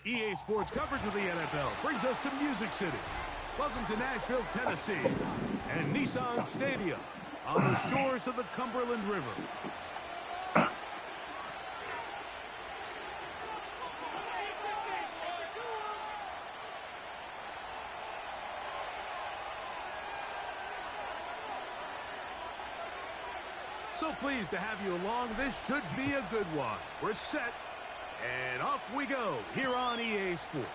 EA Sports coverage of the NFL brings us to Music City. Welcome to Nashville, Tennessee, and Nissan Stadium on the shores of the Cumberland River. So pleased to have you along. This should be a good one. We're set, and off we go here on EA Sports.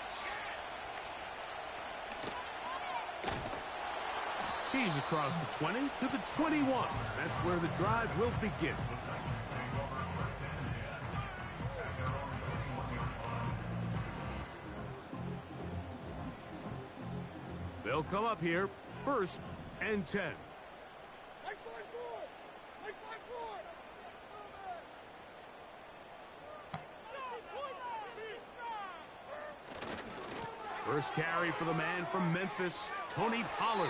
He's across the 20 to the 21. That's where the drive will begin. They'll come up here, 1st and 10. First carry for the man from Memphis, Tony Pollard.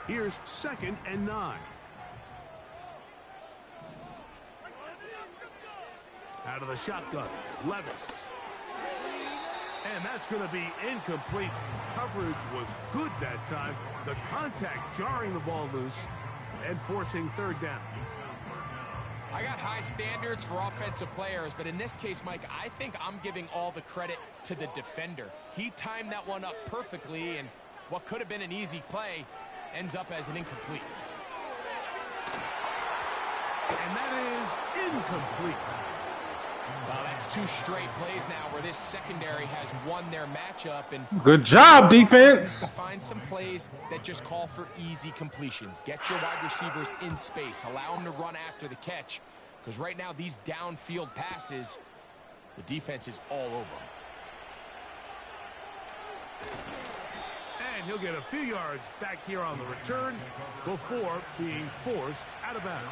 Here's 2nd and 9. Out of the shotgun, Levis. And that's going to be incomplete. Coverage was good that time. The contact jarring the ball loose and forcing third down. I got high standards for offensive players, but in this case, Mike, I think I'm giving all the credit to the defender. He timed that one up perfectly, and what could have been an easy play ends up as an incomplete. And that is incomplete. Well, that's 2 straight plays now where this secondary has won their matchup. And good job, defense. Find some plays that just call for easy completions. Get your wide receivers in space. Allow them to run after the catch. Because right now, these downfield passes, the defense is all over them. And he'll get a few yards back here on the return before being forced out of bounds.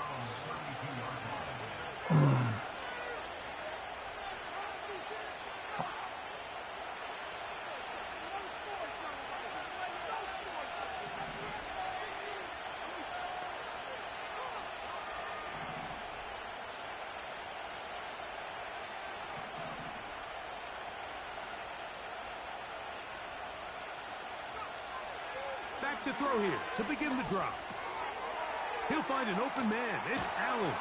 Back to throw here to begin the drive. He'll find an open man. It's Allen.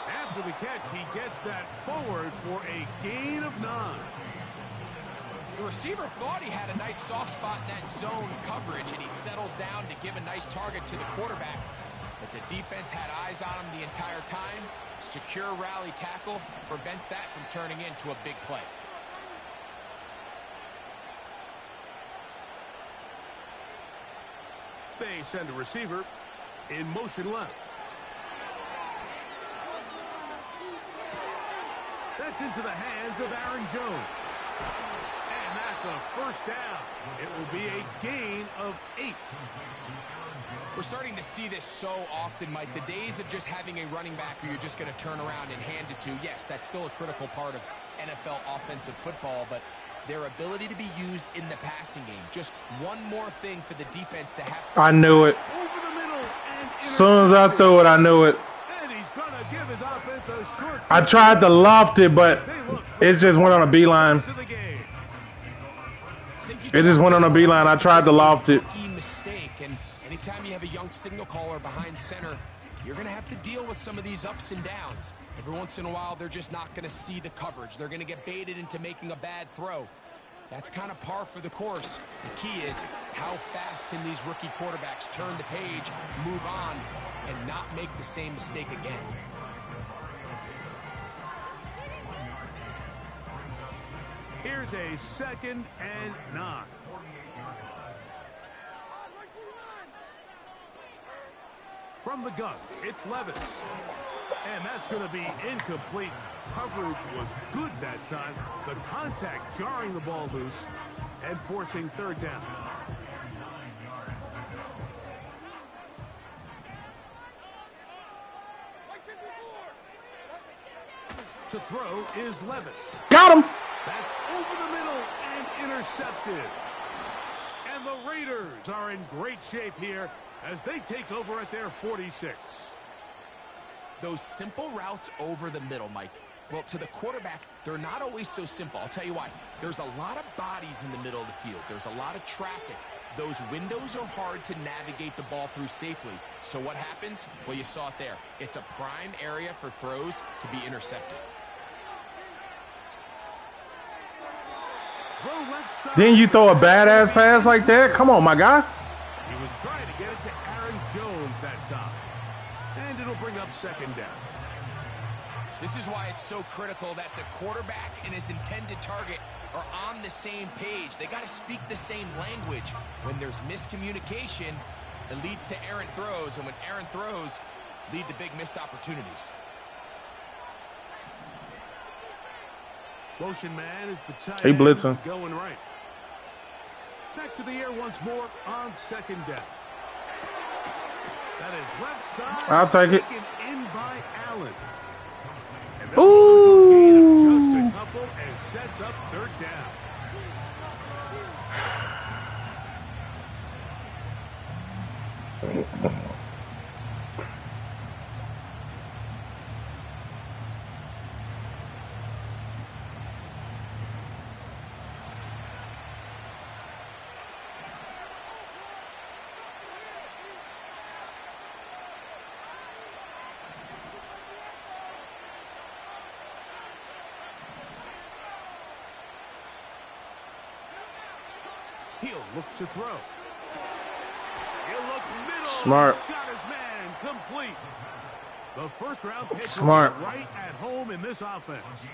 After the catch, he gets that forward for a gain of 9. The receiver thought he had a nice soft spot in that zone coverage, and he settles down to give a nice target to the quarterback. But the defense had eyes on him the entire time. Secure rally tackle prevents that from turning into a big play. They send a receiver in motion left. That's into the hands of Aaron Jones. And that's a first down. It will be a gain of 8. We're starting to see this so often, Mike. The days of just having a running back who you're just going to turn around and hand it to, yes, that's still a critical part of NFL offensive football, but their ability to be used in the passing game. Just one more thing for the defense to have. I knew it. Over the middle and as soon as I threw it, I knew it. And he's going to give his offense a short. I tried to loft it, but it just went on a beeline. It just went on a beeline. I tried to loft it. Mistake, and anytime you have a young signal caller behind center, you're going to have to deal with some of these ups and downs. Every once in a while, they're just not going to see the coverage. They're going to get baited into making a bad throw. That's kind of par for the course. The key is how fast can these rookie quarterbacks turn the page, move on, and not make the same mistake again. Here's a 2nd and 9. From the gun, it's Levis. And that's going to be incomplete. Coverage was good that time. The contact jarring the ball loose and forcing third down. To throw is Levis. Got him. That's over the middle and intercepted. And the Raiders are in great shape here as they take over at their 46. Those simple routes over the middle, Mike. Well, to the quarterback, they're not always so simple. I'll tell you why. There's a lot of bodies in the middle of the field. There's a lot of traffic. Those windows are hard to navigate the ball through safely. So what happens? Well, you saw it there. It's a prime area for throws to be intercepted. Didn't you throw a badass pass like that? Come on, my guy. He was trying to get it to Aaron Jones that time. And it'll bring up 2nd down. This is why it's so critical that the quarterback and his intended target are on the same page. They got to speak the same language. When there's miscommunication, it leads to errant throws, and when errant throws lead to big missed opportunities. Motion man is the tight He blitzing. end going right. Back to the air once more on 2nd down. That is left side. I'll take it. Taken in by Allen. And Ooh. just a couple and sets up third down. He'll look to throw. He'll look middle. Smart. He's got his man complete. The first round pick Smart. right at home in this offense.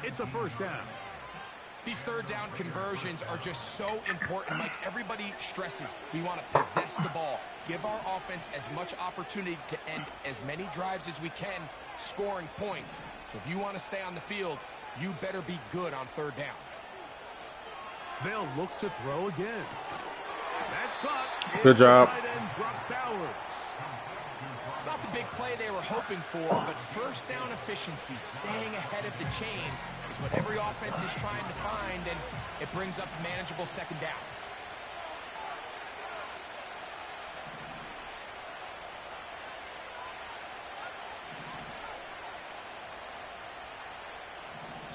It's a first down. These third down conversions are just so important. Like everybody stresses, we want to possess the ball. Give our offense as much opportunity to end as many drives as we can, scoring points. So if you want to stay on the field, you better be good on third down. They'll look to throw again. That's caught. Good job. It's not the big play they were hoping for, but first down efficiency, staying ahead of the chains, is what every offense is trying to find, and it brings up a manageable second down.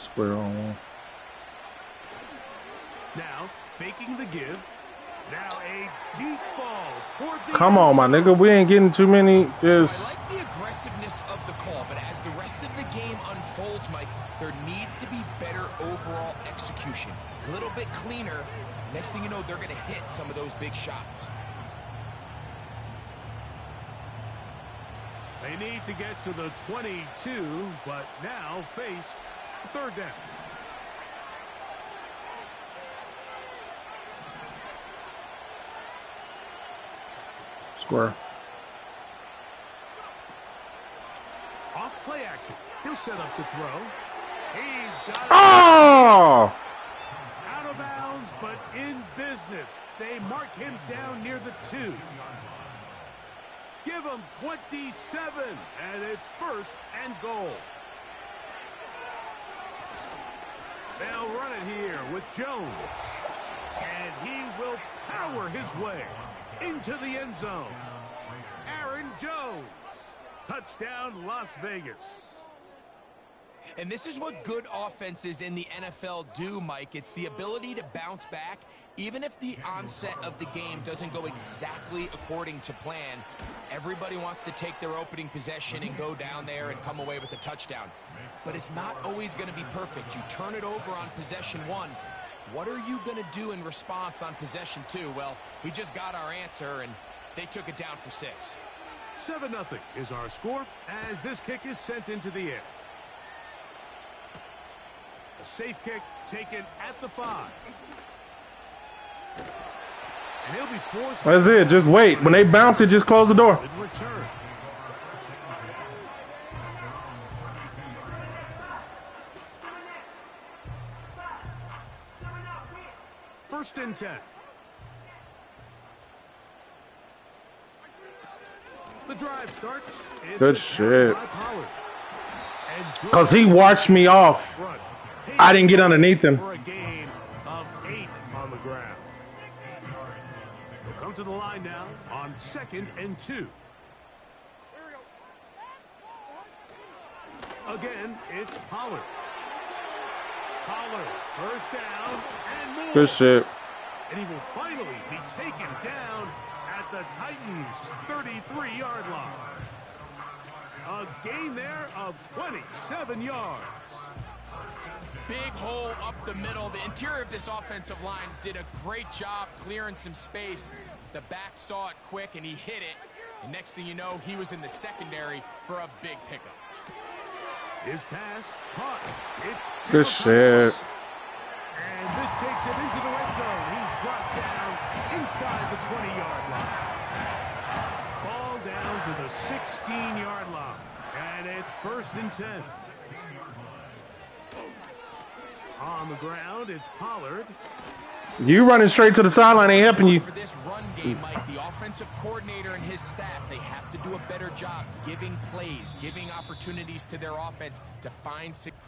Square on one. Now, faking the give. Now a deep ball toward the Come on, my nigga. We ain't getting too many. Just. So I like the aggressiveness of the call, but as the rest of the game unfolds, Mike, there needs to be better overall execution. A little bit cleaner. Next thing you know, they're going to hit some of those big shots. They need to get to the 22, but now face third down. Square. Off play action. He'll set up to throw. He's got it. Oh! Out of bounds, but in business. They mark him down near the 2. Give him 27, and it's first and goal. They'll run it here with Jones. And he will power his way into the end zone. Aaron Jones. Touchdown, Las Vegas. And this is what good offenses in the NFL do, Mike. It's the ability to bounce back, even if the onset of the game doesn't go exactly according to plan. Everybody wants to take their opening possession and go down there and come away with a touchdown. But it's not always going to be perfect. You turn it over on possession 1. What are you going to do in response on possession 2? Well, we just got our answer, and they took it down for 6. 7-0 is our score as this kick is sent into the air. A safe kick taken at the 5. And he'll be forced. That's it. Just wait. When they bounce it, just close the door. Return. First and 10. The drive starts. Good shit. Because he watched me off. I didn't get underneath him. For a gain of 8 on the ground. We'll come to the line now on 2nd and 2. Again, it's Pollard. Pollard, first down, and more. Good shit. And he will finally be taken down at the Titans' 33-yard line. A gain there of 27 yards. Big hole up the middle. The interior of this offensive line did a great job clearing some space. The back saw it quick, and he hit it. And next thing you know, he was in the secondary for a big pickup. His pass caught. It's good shit. And this takes him into the red zone. He's brought down inside the 20-yard line. Ball down to the 16-yard line. And it's first and 10. On the ground, it's Pollard. You running straight to the sideline ain't helping you. For this run game, Mike, the offensive coordinator and his staff, they have to do a better job giving plays, giving opportunities to their offense to find success.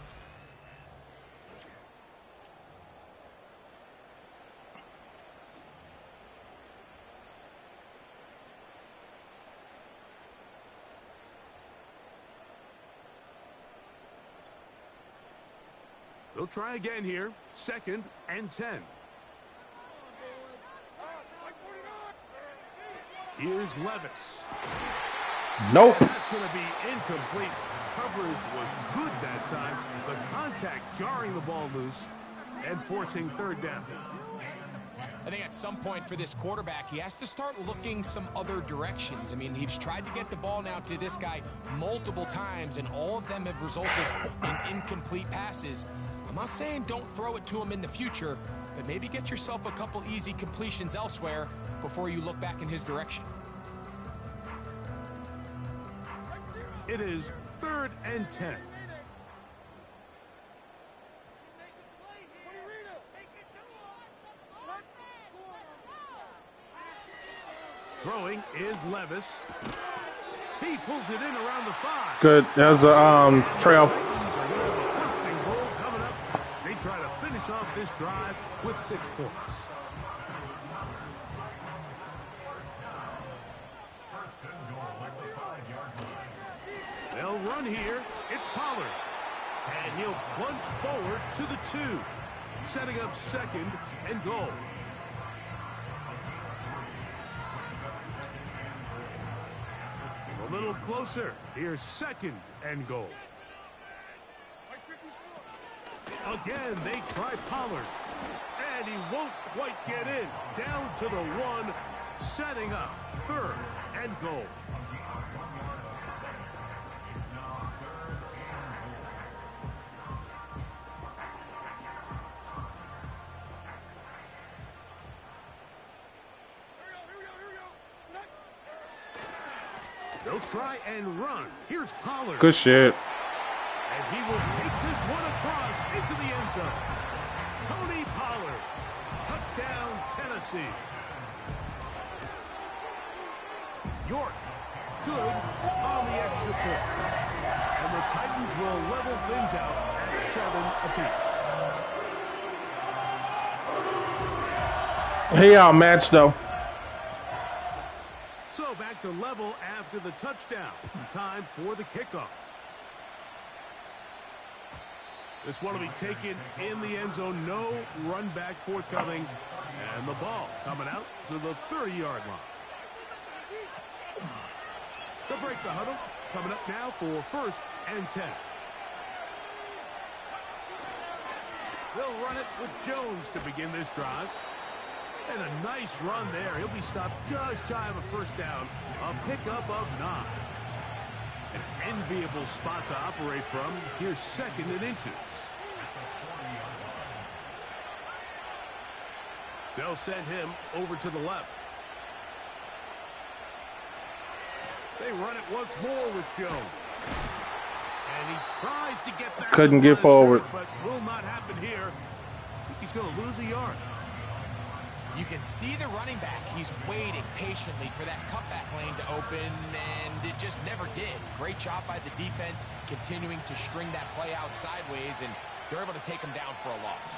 They'll try again here. 2nd and 10. Here's Levis. Nope. That's going to be incomplete. Coverage was good that time. The contact jarring the ball loose and forcing third down. I think at some point for this quarterback, he has to start looking some other directions. I mean, he's tried to get the ball now to this guy multiple times, and all of them have resulted in incomplete passes. I'm not saying don't throw it to him in the future, but maybe get yourself a couple easy completions elsewhere before you look back in his direction. It is 3rd and 10. Throwing is Levis. He pulls it in around the 5. Good. There's a trail. First and goal coming up. They try to finish off this drive with 6 points. They'll run here. It's Pollard. And he'll plunge forward to the 2. Setting up 2nd and goal. A little closer. Here's 2nd and goal. Again, they try Pollard. And he won't quite get in. Down to the 1. Setting up 3rd and goal. They'll try and run. Here's Pollard. Good shit. And he will take this one across into the end zone. Tony Pollard. Touchdown, Tennessee. York. Good on the extra point. And the Titans will level things out at 7 apiece. He outmatched though. So back to level after the touchdown. Time for the kickoff. This one will be taken in the end zone. No run back forthcoming. And the ball coming out to the 30-yard line. They'll break the huddle. Coming up now for 1st and 10. They'll run it with Jones to begin this drive. And a nice run there. He'll be stopped just shy of a 1st down. A pickup of 9. An enviable spot to operate from. Here's 2nd and inches. They'll send him over to the left. They run it once more with Jones. And he tries to get back. Couldn't get forward. But will not happen here. I think he's going to lose a yard. You can see the running back. He's waiting patiently for that cutback lane to open, and it just never did. Great job by the defense, continuing to string that play out sideways, and they're able to take him down for a loss.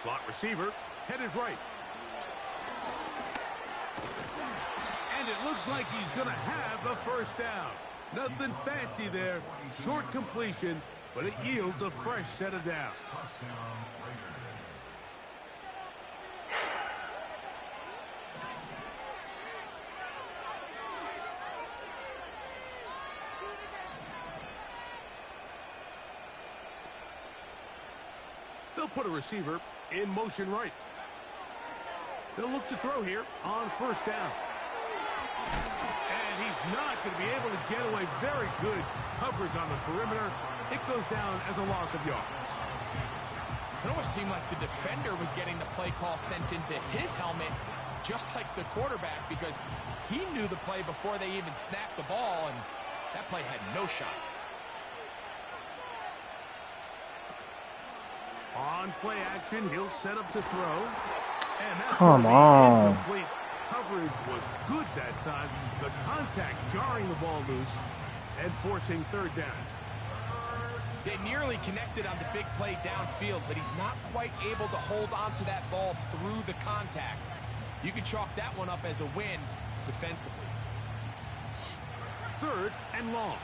Slot receiver, headed right. And it looks like he's going to have the 1st down. Nothing fancy there. Short completion, but it yields a fresh set of downs. They'll put a receiver in motion right. They'll look to throw here on 1st down. And he's not going to be able to get away. Very good coverage on the perimeter. It goes down as a loss of yards. It almost seemed like the defender was getting the play call sent into his helmet, just like the quarterback, because he knew the play before they even snapped the ball, and that play had no shot. On play action, he'll set up to throw. And that's Come on. incomplete. Coverage was good that time. The contact jarring the ball loose and forcing 3rd down. They nearly connected on the big play downfield, but he's not quite able to hold on to that ball through the contact. You can chalk that one up as a win defensively. 3rd and long.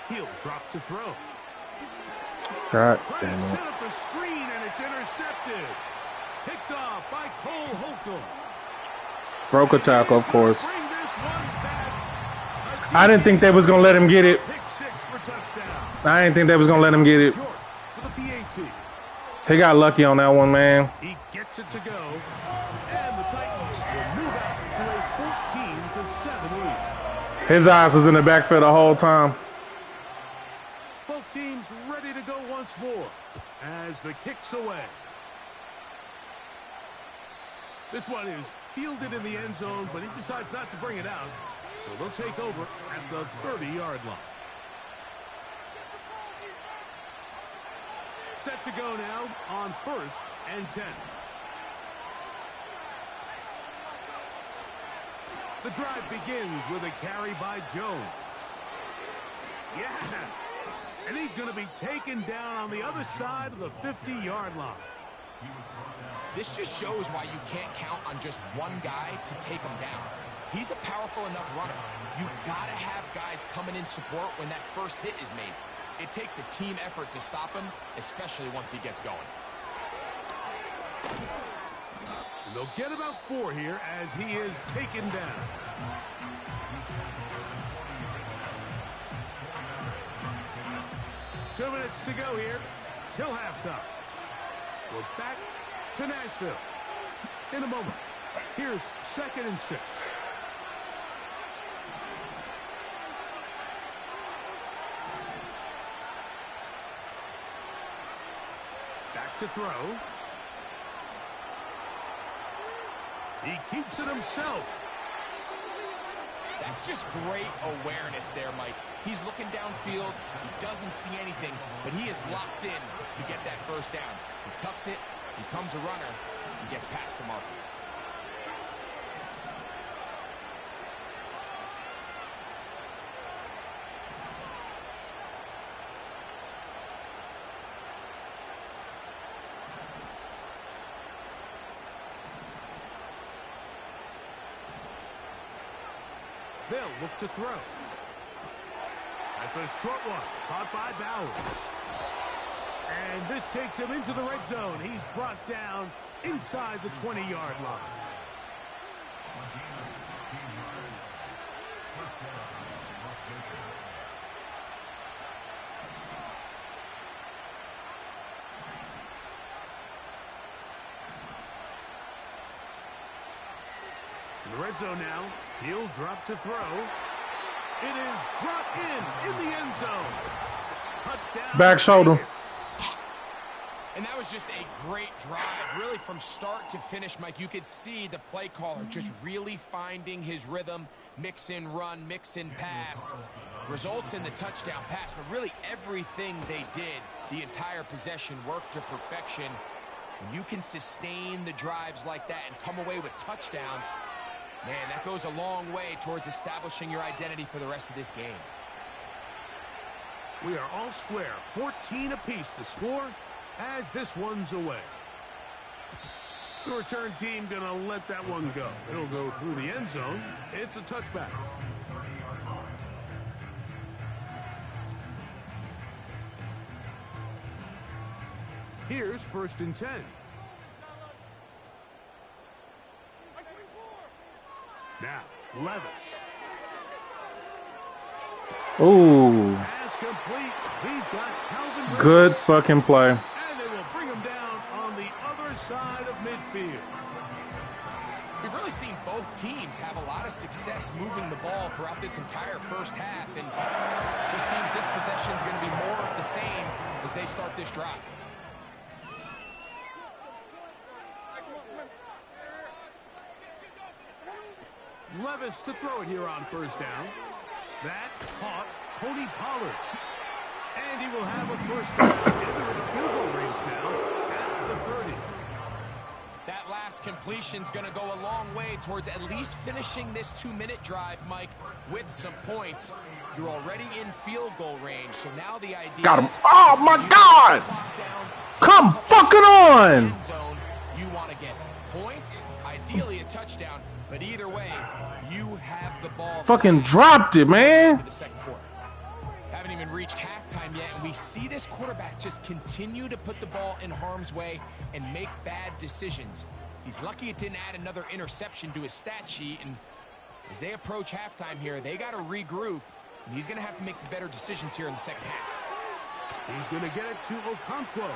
He'll drop to throw. God Trying damn to it. set up the screen, and it's intercepted. Picked off by Cole Holcomb. Broke a tackle, of course. Bring this one back. I didn't think they was gonna let him get it. Pick 6 for touchdown. I didn't think they was gonna let him get it. Short for the PAT. He got lucky on that one, man. He gets it to go, and the Titans will move out to a 14-7 lead. His eyes was in the backfield the whole time. Both teams ready to go once more as the kick's away. This one is fielded in the end zone, but he decides not to bring it out, so they'll take over at the 30-yard line. Set to go now on 1st and 10. The drive begins with a carry by Jones. Yeah, and he's going to be taken down on the other side of the 50-yard line. This just shows why you can't count on just one guy to take him down. He's a powerful enough runner. You gotta have guys coming in support when that first hit is made. It takes a team effort to stop him, especially once he gets going. And they'll get about 4 here as he is taken down. Two minutes to go here till halftime. We're back to Nashville in a moment. Here's 2nd and 6. Back to throw. He keeps it himself. That's just great awareness there, Mike. He's looking downfield. He doesn't see anything, but he is locked in to get that first down. He tucks it, becomes a runner, and gets past the marker. They'll look to throw. That's a short one, caught by Bowers. And this takes him into the red zone. He's brought down inside the 20-yard line. In the red zone now, he'll drop to throw. It is brought in the end zone. Touchdown. Back shoulder. And that was just a great drive, really from start to finish, Mike. You could see the play caller just really finding his rhythm, mix in run, mix in pass. Results in the touchdown pass, but really everything they did, the entire possession worked to perfection. When you can sustain the drives like that and come away with touchdowns, man, that goes a long way towards establishing your identity for the rest of this game. We are all square, 14 apiece the score as this one's away. The return team gonna let that one go. It'll go through the end zone. It's a touchback. Here's 1st and 10. Now, Levis. Ooh. Pass complete. He's got Calvin. Good fucking play. And they will bring him down on the other side of midfield. We've really seen both teams have a lot of success moving the ball throughout this entire first half, and it just seems this possession is going to be more of the same as they start this drive. Levis to throw it here on 1st down. That caught Tony Pollard. And he will have a 1st down. And they're in a field goal range now at the 30. That last completion's going to go a long way towards at least finishing this 2-minute drive, Mike, with some points. You're already in field goal range, so now the idea Got him. is Oh, my God. Come fucking on. You want to get points, ideally a touchdown, but either way, you have the ball. Fucking dropped it, man. The second quarter. haven't even reached halftime yet, and we see this quarterback just continue to put the ball in harm's way and make bad decisions. He's lucky it didn't add another interception to his stat sheet, and as they approach halftime here, they got to regroup, and he's going to have to make the better decisions here in the second half. He's going to get it to Okonkwo.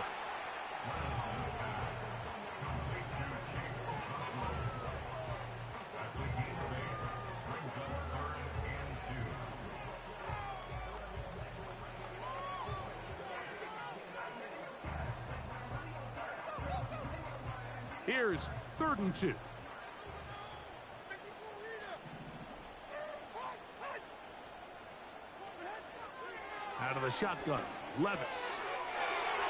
Here's 3rd and 2. Out of the shotgun, Levis.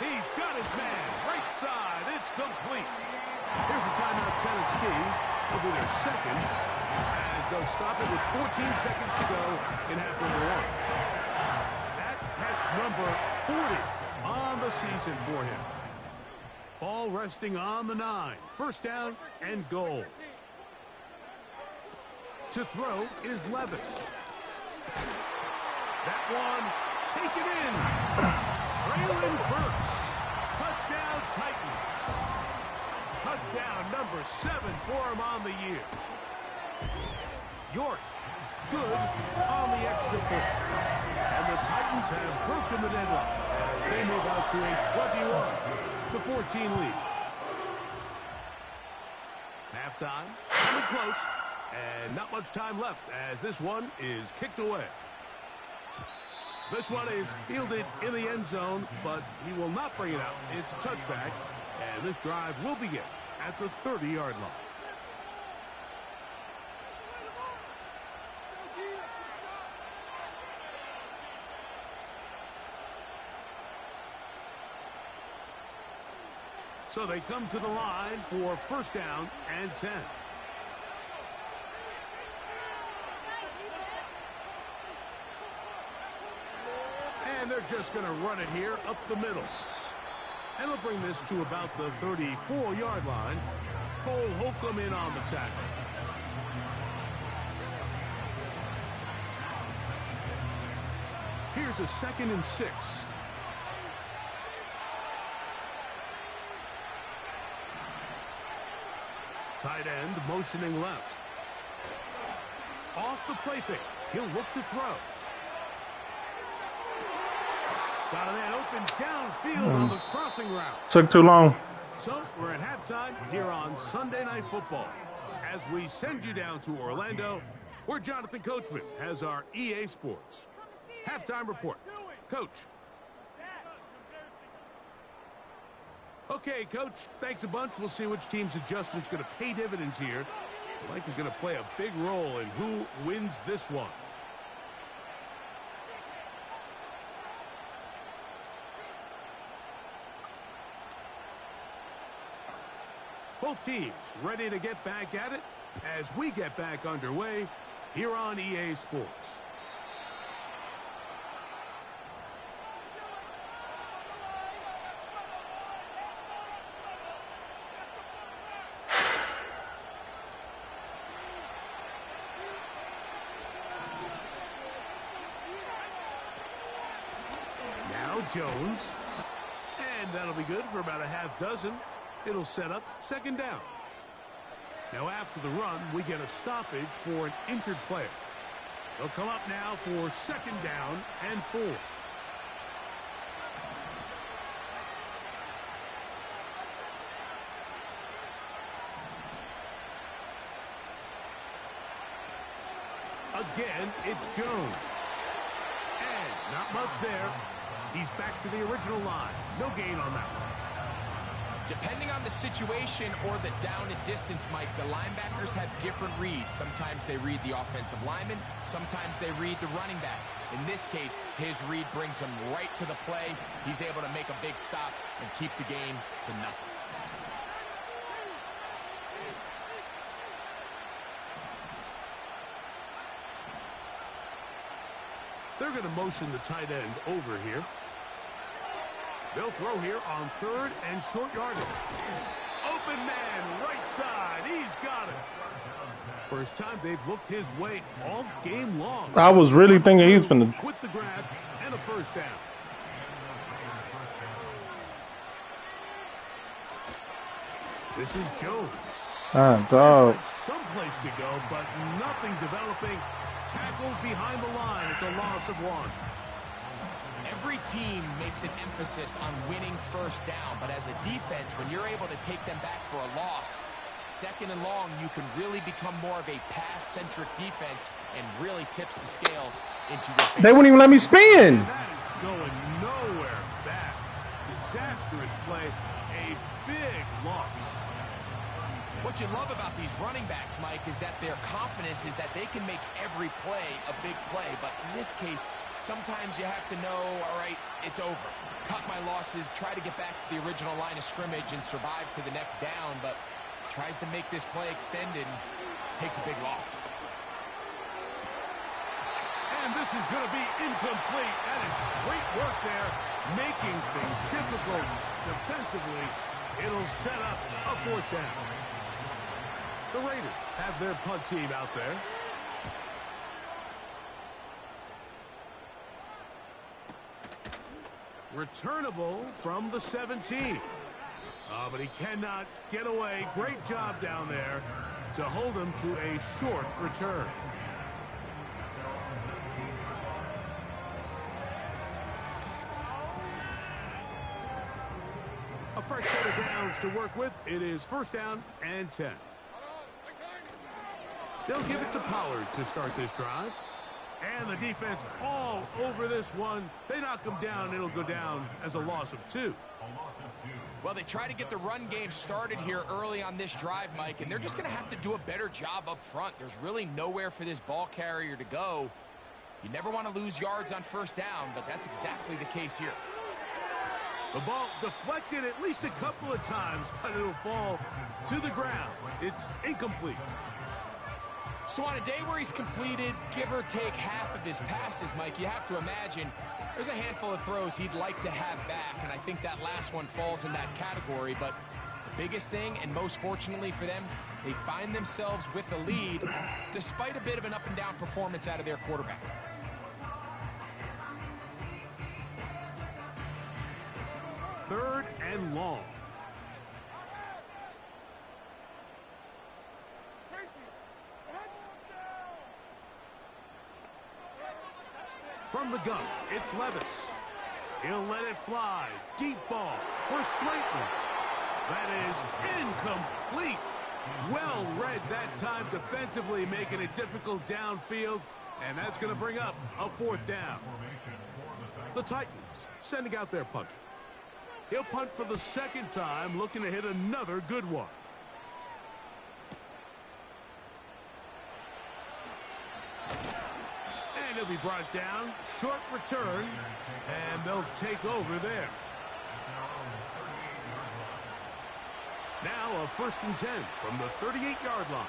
He's got his man, right side, it's complete. Here's a timeout, Tennessee. They'll be their second, as they'll stop it with 14 seconds to go in half number 1. That catch number 40 on the season for him. Ball resting on the 9. 1st down and goal. To throw is Levis. That one taken in. Traylon Burks. Touchdown Titans. Touchdown number 7 for him on the year. York, good on the extra point. And the Titans have broken the deadlock as they move out to a 21-14 lead. Halftime, coming close, and not much time left as this one is kicked away. This one is fielded in the end zone, but he will not bring it out. It's a touchback, and this drive will begin at the 30-yard line. So they come to the line for 1st down and 10. And they're just going to run it here up the middle. And they'll bring this to about the 34-yard line. Cole Holcomb in on the tackle. Here's a 2nd and 6. Tight end motioning left. Off the play fake. He'll look to throw. Got a man open downfield on the crossing route. Took too long. So we're at halftime here on Sunday Night Football. As we send you down to Orlando, where Jonathan Coachman has our EA Sports halftime report. Coach. Okay, Coach, thanks a bunch. We'll see which team's adjustment's going to pay dividends here. Likely going to play a big role in who wins this one. Both teams ready to get back at it as we get back underway here on EA Sports. Now Jones, and that'll be good for about a half dozen. It'll set up 2nd down. Now after the run, we get a stoppage for an injured player. They'll come up now for 2nd down and 4. Again, it's Jones. And not much there. He's back to the original line. No gain on that one. Depending on the situation or the down and distance, Mike, the linebackers have different reads. Sometimes they read the offensive lineman. Sometimes they read the running back. In this case, his read brings him right to the play. He's able to make a big stop and keep the game to nothing. They're going to motion the tight end over here. They'll throw here on 3rd and short yardage. Open man, right side. He's got it. First time they've looked his way all game long. I was really thinking he's finna. With the grab and a first down. This is Jones. Dog. Someplace to go, but nothing developing. Tackled behind the line. It's a loss of 1. Every team makes an emphasis on winning first down, but as a defense, when you're able to take them back for a loss, second and long, you can really become more of a pass-centric defense and really tips the scales into your favor. They wouldn't even let me spin. That is going nowhere fast. Disastrous play. A big loss. What you love about these running backs, Mike, is that their confidence is that they can make every play a big play. But in this case, sometimes you have to know, all right, it's over. Cut my losses, try to get back to the original line of scrimmage and survive to the next down, but tries to make this play extended and takes a big loss. And this is going to be incomplete. That is great work there, making things difficult defensively. It'll set up a 4th down. The Raiders have their punt team out there. Returnable from the 17. But he cannot get away. Great job down there to hold him to a short return. A fresh set of downs to work with. It is 1st down and 10. They'll give it to Pollard to start this drive. And the defense all over this one. They knock him down. It'll go down as a loss of 2. Well, they try to get the run game started here early on this drive, Mike, and they're just going to have to do a better job up front. There's really nowhere for this ball carrier to go. You never want to lose yards on 1st down, but that's exactly the case here. The ball deflected at least a couple of times, but it'll fall to the ground. It's incomplete. So on a day where he's completed, give or take half of his passes, Mike, you have to imagine there's a handful of throws he'd like to have back, and I think that last one falls in that category. But the biggest thing, and most fortunately for them, they find themselves with a lead despite a bit of an up-and-down performance out of their quarterback. Third and long. From the gun, it's Levis. He'll let it fly. Deep ball for Slayton. That is incomplete. Well read that time defensively, making it difficult downfield. And that's going to bring up a 4th down. The Titans sending out their punter. He'll punt for the 2nd time, looking to hit another good one. And he'll be brought down. Short return. And they'll take over there. Now a 1st and 10 from the 38-yard line.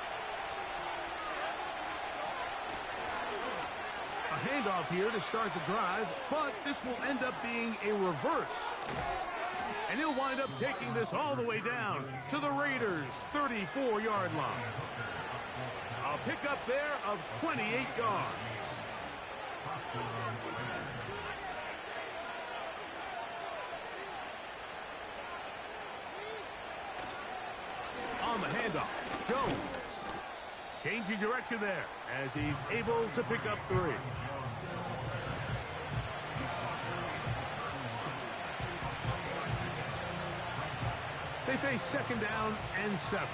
A handoff here to start the drive, but this will end up being a reverse. And he'll wind up taking this all the way down to the Raiders' 34-yard line. A pickup there of 28 yards. On the handoff, Jones. Changing direction there as he's able to pick up 3. They face 2nd down and 7.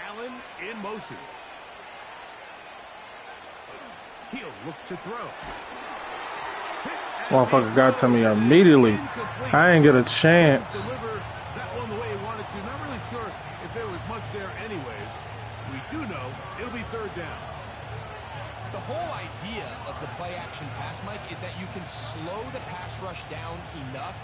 Allen in motion. He'll look to throw. This motherfucker got to me immediately. I ain't get a chance. Deliver that one the way he wanted to. Not really sure if there was much there anyways. We do know it'll be 3rd down. The whole idea of the play-action pass, Mike, is that you can slow the pass rush down enough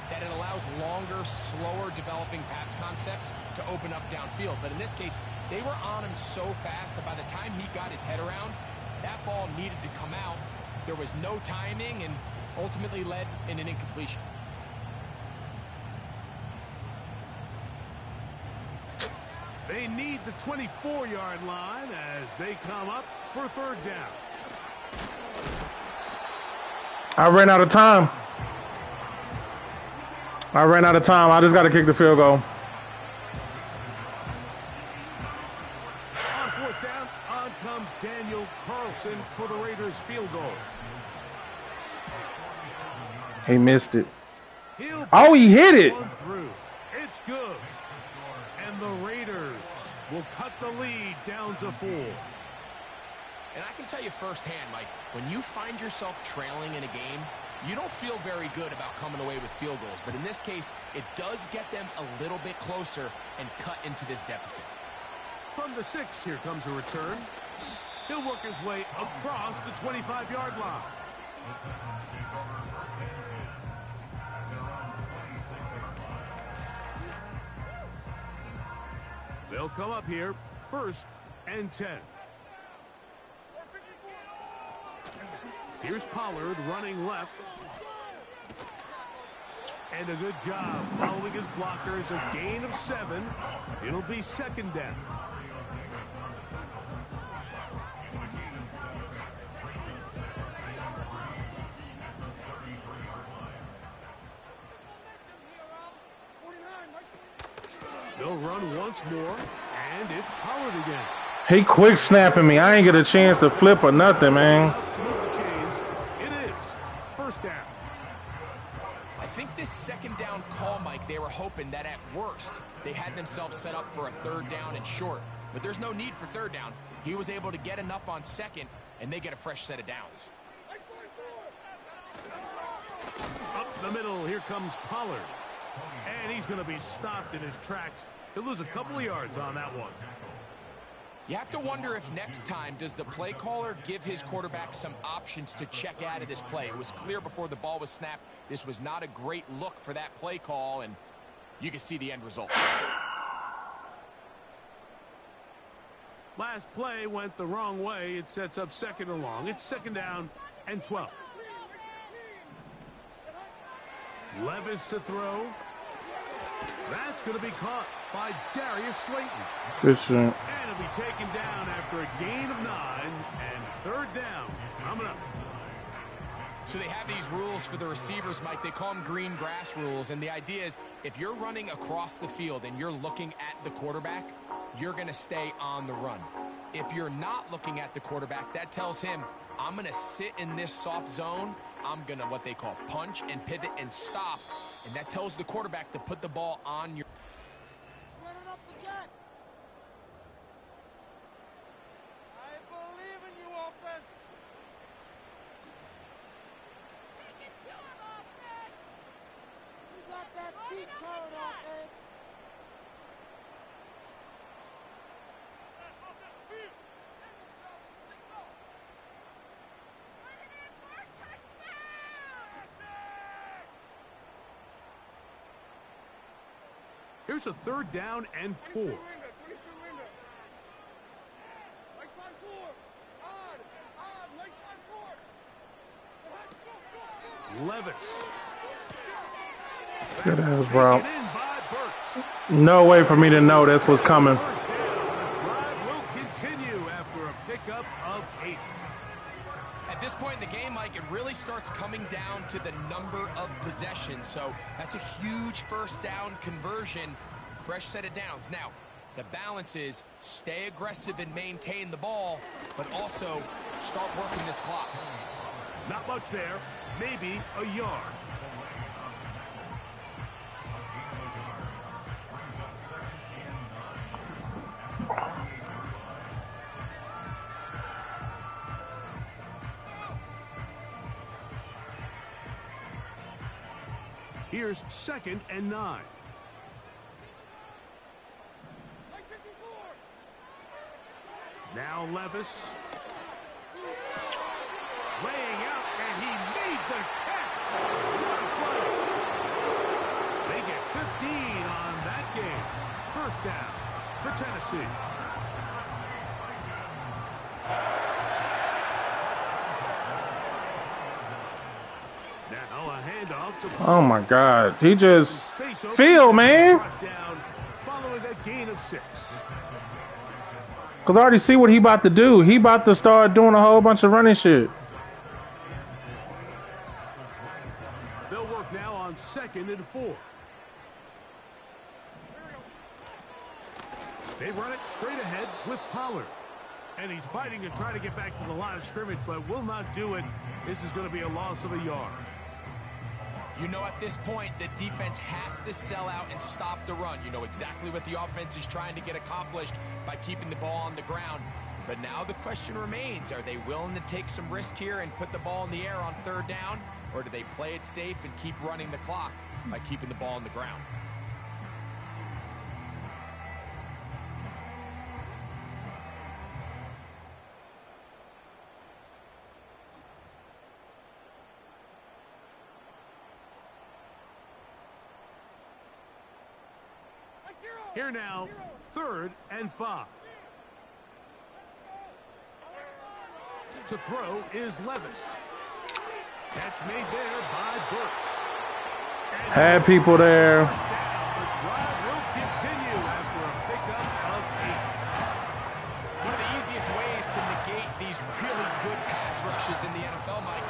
that it allows longer, slower developing pass concepts to open up downfield. But in this case, they were on him so fast that by the time he got his head around, that ball needed to come out. There was no timing and ultimately led in an incompletion. They They need the 24-yard line as they come up for third down. I ran out of time. I just got to kick the field goal. On fourth down, on comes Daniel Carlson for the Raiders field goal. He missed it. Oh, he hit it. Through. It's good. And the Raiders will cut the lead down to 4. And I can tell you firsthand, Mike, when you find yourself trailing in a game, you don't feel very good about coming away with field goals. But in this case, it does get them a little bit closer and cut into this deficit. From the 6, here comes a return. He'll work his way across the 25-yard line. They'll come up here, 1st and 10. Here's Pollard running left. And a good job following his blockers. A gain of 7. It'll be 2nd down. They'll run once more, and it's Pollard again. He quick snapping me. I ain't get a chance to flip or nothing, man. It is 1st down. I think this 2nd down call, Mike, they were hoping that at worst they had themselves set up for a 3rd down and short. But there's no need for 3rd down. He was able to get enough on 2nd, and they get a fresh set of downs. Up the middle, here comes Pollard. And he's going to be stopped in his tracks. He'll lose a couple of yards on that one. You have to wonder if next time, does the play caller give his quarterback some options to check out of this play? It was clear before the ball was snapped, this was not a great look for that play call, and you can see the end result. Last play went the wrong way. It sets up 2nd and long. It's 2nd down and 12. Levis to throw. That's going to be caught by Darius Slayton. Good shot. And it'll be taken down after a gain of 9 and 3rd down coming up. So they have these rules for the receivers, Mike. They call them green grass rules. And the idea is if you're running across the field and you're looking at the quarterback, you're going to stay on the run. If you're not looking at the quarterback, that tells him, I'm going to sit in this soft zone. I'm going to what they call punch and pivot and stop. And that tells the quarterback to put the ball on your... I believe in you, offense. Take it to him, offense. You got that cheat code, offense. Here's a 3rd down and 4. Levis. Good ass route. No way for me to know that's what's coming. The drive will continue after a pickup of 8. At this point in the game, Mike, it really starts coming down to the number of possessions. So that's a huge 1st down conversion, fresh set of downs. Now, the balance is stay aggressive and maintain the ball, but also start working this clock. Not much there, maybe a yard. Here's 2nd and 9. Now Levis. Laying out, and he made the catch. What a play. They get 15 on that game. 1st down for Tennessee. Now a handoff to... Oh my God. He just... Phil, man. Down following a gain of 6. Cause I already see what he about to do. He about to start doing a whole bunch of running shit. They'll work now on 2nd and 4. They run it straight ahead with Pollard. And he's fighting and trying to get back to the line of scrimmage, but will not do it. This is going to be a loss of a yard. You know, at this point, the defense has to sell out and stop the run. You know exactly what the offense is trying to get accomplished by keeping the ball on the ground. But now the question remains, are they willing to take some risk here and put the ball in the air on 3rd down? Or do they play it safe and keep running the clock by keeping the ball on the ground? Here now, 3rd and 5. To throw is Levis. Catch made there by Burks. Had people there. The drive will continue after a pickup of 8. One of the easiest ways to negate these really good pass rushes in the NFL, Mike,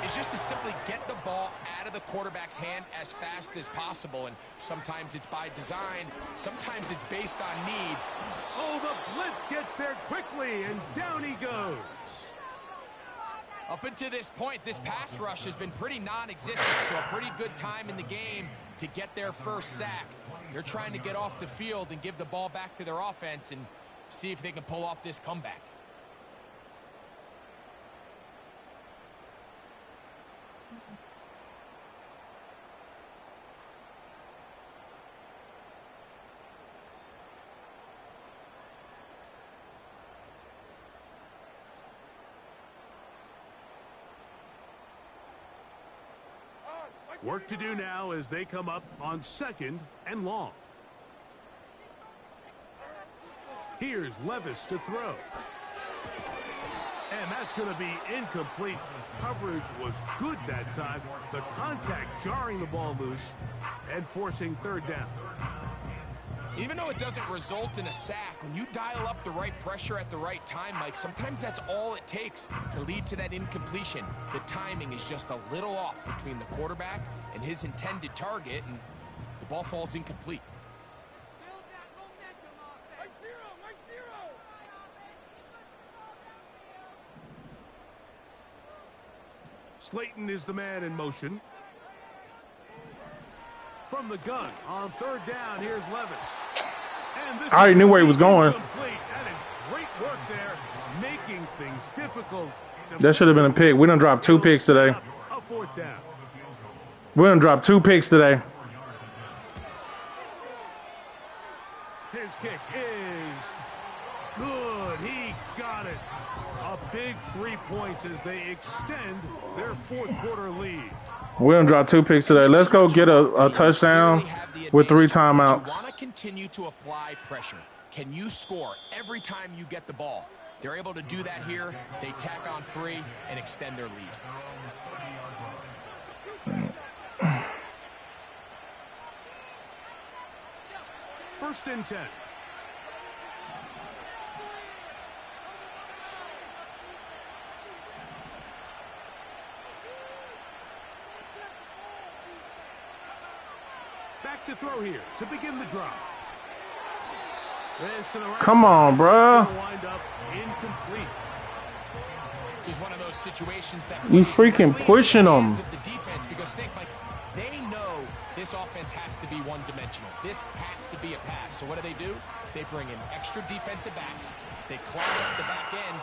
is just to simply get the ball out of the quarterback's hand as fast as possible. And sometimes it's by design, sometimes it's based on need. Oh, the blitz gets there quickly, and down he goes. Up until this point, this pass rush has been pretty non-existent, so a pretty good time in the game to get their first sack. They're trying to get off the field and give the ball back to their offense and see if they can pull off this comeback. Work to do now as they come up on 2nd and long. Here's Levis to throw. And that's going to be incomplete. Coverage was good that time. The contact jarring the ball loose and forcing 3rd down. Even though it doesn't result in a sack, when you dial up the right pressure at the right time, Mike, sometimes that's all it takes to lead to that incompletion. The timing is just a little off between the quarterback and his intended target, and the ball falls incomplete. Slayton is the man in motion. From the gun on 3rd down, here's Levis. And this I already knew where he was going. That is great work there, making things difficult. That should have been a pick. We done dropped 2 picks today. A 4th down. We done dropped 2 picks today. His kick is good. He got it. A big 3 points as they extend their 4th quarter lead. We done dropped 2 picks today. Let's go get a touchdown with 3 timeouts. You want to continue to apply pressure. Can you score every time you get the ball? They're able to do that here. They tack on 3 and extend their lead. First and 10. Back to throw here to begin the drive. Come on, bro. Wind up incomplete. This is one of those situations that You freaking pushing them. the defense, because think, like, they know this offense has to be one-dimensional. This has to be a pass. So what do? They bring in extra defensive backs. They clog up the back end.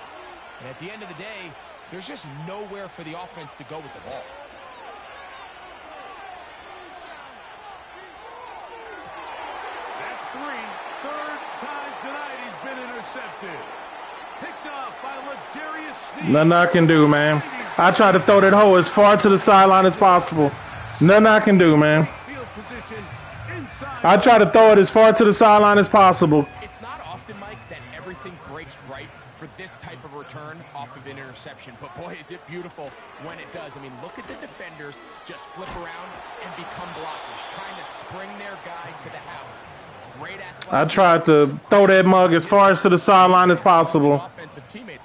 And at the end of the day, there's just nowhere for the offense to go with the ball. That's 3. 3rd time tonight he's been intercepted. Picked off by Legarius Sneed. Nothing I can do, man. I try to throw that hole as far to the sideline as possible. Nothing I can do, man. Field position inside. I try to throw it as far to the sideline as possible. It's not often, Mike, that everything breaks right for this type of return off of an interception. But boy, is it beautiful when it does. I mean, look at the defenders just flip around and become blockers, trying to spring their guy to the house. Great athleticism. I tried to throw that mug as far as to the sideline as possible.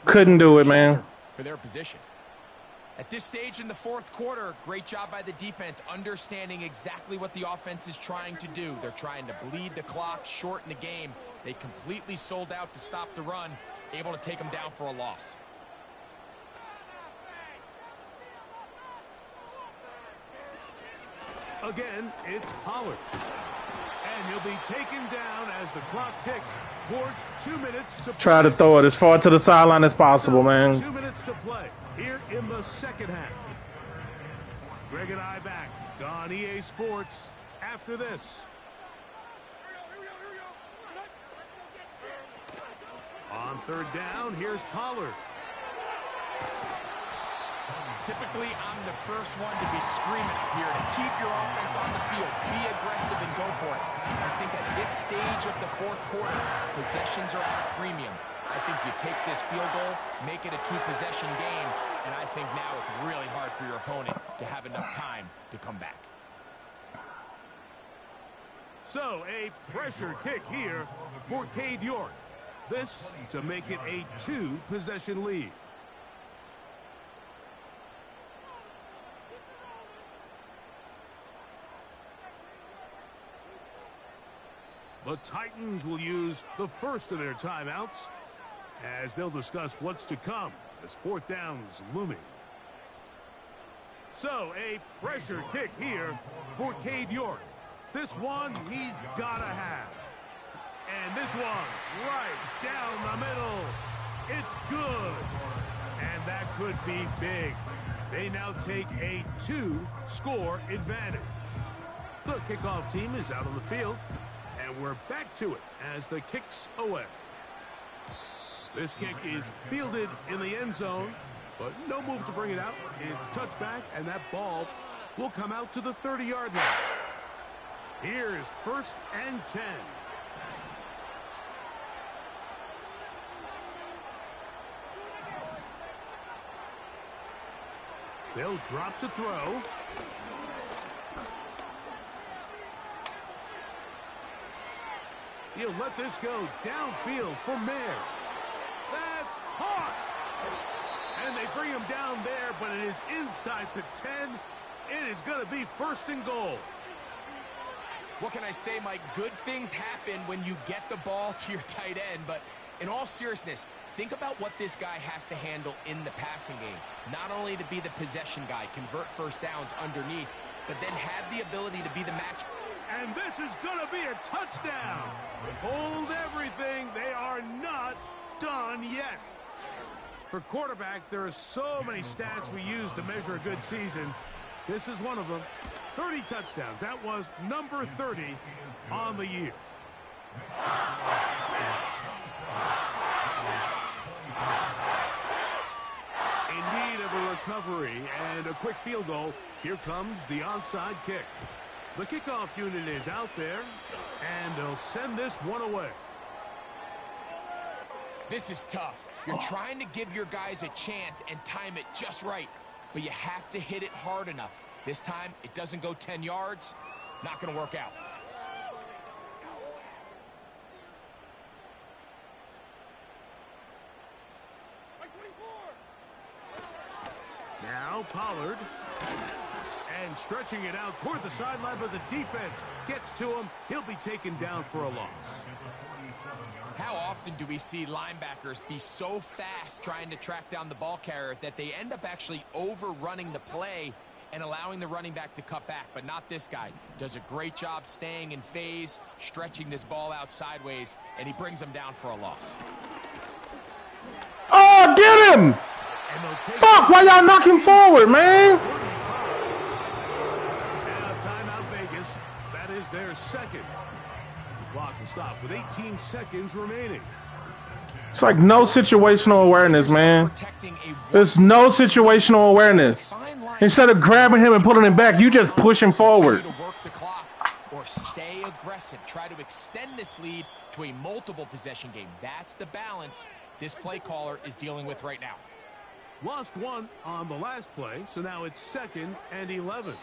Couldn't do it, man. For their position. At this stage in the fourth quarter, great job by the defense, understanding exactly what the offense is trying to do. They're trying to bleed the clock, shorten the game. They completely sold out to stop the run, able to take them down for a loss. Again, it's Pollard. And he'll be taken down as the clock ticks towards 2 minutes to play. Try to throw it as far to the sideline as possible, man. 2 minutes to play here in the second half. Greg and I back on EA Sports after this. On third down, here's Pollard. Typically, I'm the first one to be screaming up here to keep your offense on the field. Be aggressive and go for it. I think at this stage of the fourth quarter, possessions are at a premium. I think you take this field goal, make it a two-possession game, and I think now it's really hard for your opponent to have enough time to come back. So, a pressure kick here for Cade York. This to make it a two-possession lead. The Titans will use the first of their timeouts as they'll discuss what's to come as fourth down's looming. So, a pressure kick here for Cade York. This one he's got to have. And this one right down the middle. It's good. And that could be big. They now take a 2-score advantage. The kickoff team is out on the field. And we're back to it as the kick's away. This kick is fielded in the end zone, but no move to bring it out. It's touchback, and that ball will come out to the 30-yard line. Here's 1st and 10. They'll drop to throw. He'll let this go downfield for Mayer. That's caught. And they bring him down there, but it is inside the 10. It is going to be 1st and goal. What can I say, Mike? Good things happen when you get the ball to your tight end, but in all seriousness, think about what this guy has to handle in the passing game. Not only to be the possession guy, convert first downs underneath, but then have the ability to be the match. And this is going to be a touchdown. Hold everything. They are not done yet. For quarterbacks, there are so many stats we use to measure a good season. This is one of them. 30 touchdowns. That was number 30 on the year. In need of a recovery and a quick field goal. Here comes the onside kick. The kickoff unit is out there, and they'll send this one away. This is tough. You're trying to give your guys a chance and time it just right, but you have to hit it hard enough. This time, it doesn't go 10 yards. Not going to work out. Now Pollard. And stretching it out toward the sideline, but the defense gets to him. He'll be taken down for a loss. How often do we see linebackers be so fast trying to track down the ball carrier that they end up actually overrunning the play and allowing the running back to cut back? But not this guy. Does a great job staying in phase, stretching this ball out sideways, and he brings him down for a loss. Oh, get him! Fuck, why y'all knocking forward, man? That is their second. As the clock will stop with 18 seconds remaining. It's like no situational awareness, man. There's no situational awareness. Instead of grabbing him and pulling him back, you just push him forward. Work the clock or stay aggressive. Try to extend this lead to a multiple possession game. That's the balance. this play caller is dealing with right now. Lost one on the last play, so now it's 2nd and 11.